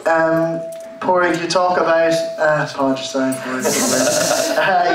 Padraig, you talk about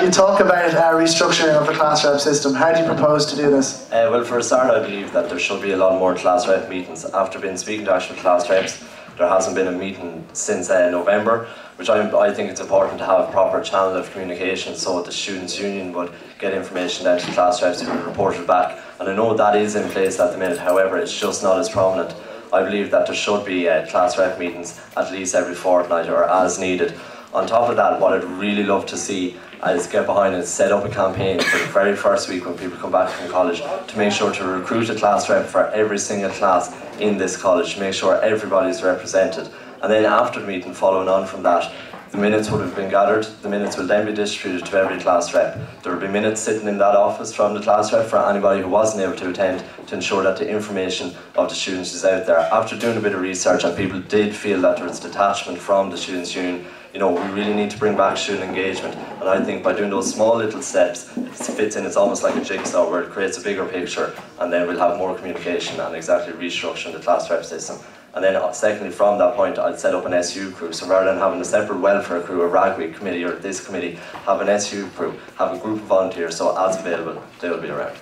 you talk about restructuring of the class rep system. How do you propose to do this? Well, for a start, I believe that there should be a lot more class rep meetings. After being speaking to actual class reps, there hasn't been a meeting since November, which I think it's important to have a proper channel of communication so the Students' Union would get information down to class reps who would report it back. And I know that is in place at the minute, however, it's just not as prominent. I believe that there should be class rep meetings at least every fortnight or as needed. On top of that, what I'd really love to see is get behind and set up a campaign for the very first week when people come back from college to make sure to recruit a class rep for every single class in this college, to make sure everybody's represented. And then after the meeting, following on from that, the minutes would have been gathered, the minutes will then be distributed to every class rep. There will be minutes sitting in that office from the class rep for anybody who wasn't able to attend to ensure that the information of the students is out there. After doing a bit of research and people did feel that there was detachment from the Students' Union, you know, we really need to bring back student engagement, and I think by doing those small little steps, it fits in, it's almost like a jigsaw where it creates a bigger picture, and then we'll have more communication and exactly restructuring the class rep system. And then secondly, from that point, I'd set up an SU crew. So rather than having a separate welfare crew, a ragweek committee or this committee, have an SU crew, have a group of volunteers, so as available, they'll be around.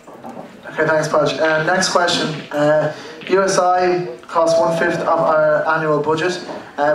Okay, thanks, Padraig. Next question. USI costs 1/5 of our annual budget,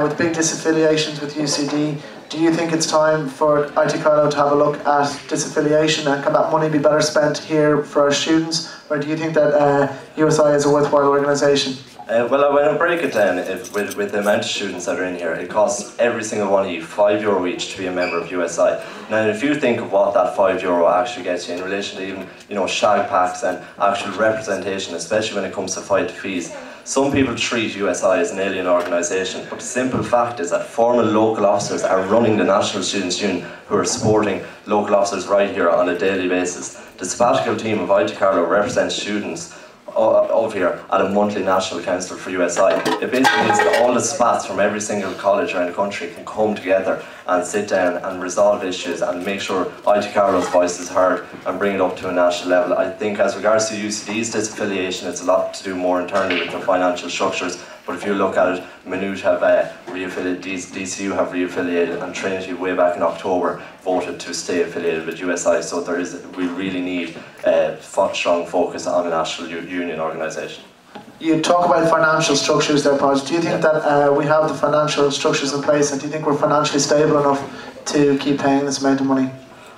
with big disaffiliations with UCD. Do you think it's time for IT Carlow to have a look at disaffiliation, and can that money be better spent here for our students, or do you think that USI is a worthwhile organisation? Well, when I break it down, with the amount of students that are in here, it costs every single one of you €5 each to be a member of USI. Now, if you think of what that €5 actually gets you in relation to even, you know, shag packs and actual representation, especially when it comes to fight fees, some people treat USI as an alien organisation, but the simple fact is that former local officers are running the National Students' Union, who are supporting local officers right here on a daily basis. The sabbatical team of IT Carlow represents students over here at a monthly national council for USI. It basically means that all the spats from every single college around the country can come together and sit down and resolve issues and make sure IT Carlow's voice is heard and bring it up to a national level. I think as regards to UCD's disaffiliation, it's a lot to do more internally with their financial structures, but if you look at it, Minute have re-affiliated, DCU have re-affiliated, and Trinity way back in October voted to stay affiliated with USI, so we really need a strong focus on a national union organisation. You talk about financial structures there, Padraig. Do you think that we have the financial structures in place, and do you think we're financially stable enough to keep paying this amount of money?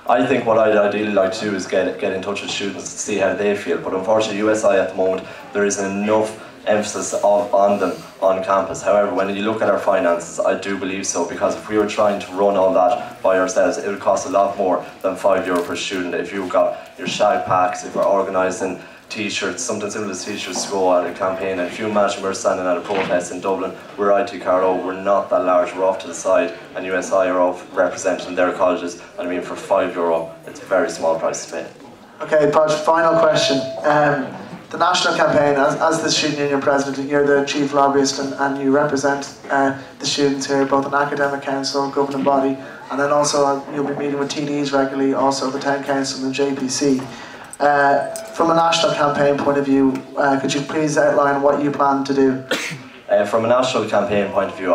I think what I'd ideally like to do is get in touch with students to see how they feel, but unfortunately USI at the moment, there isn't enough emphasis on them on campus. However, when you look at our finances, I do believe so, because if we were trying to run all that by ourselves, it would cost a lot more than €5 per student. If you've got your shag packs, if we're organising t-shirts, something similar to t-shirts to go on a campaign, and if you imagine we're standing at a protest in Dublin, we're IT Carlow, we're not that large, we're off to the side, and USI are off representing their colleges, and I mean for €5, it's a very small price to pay. Okay, Padraig, final question. The national campaign, as the Student Union President, you're the chief lobbyist and you represent the students here, both in academic council, governing body, and then also you'll be meeting with TDs regularly, also the town council and the JPC. From a national campaign point of view, could you please outline what you plan to do? From a national campaign point of view,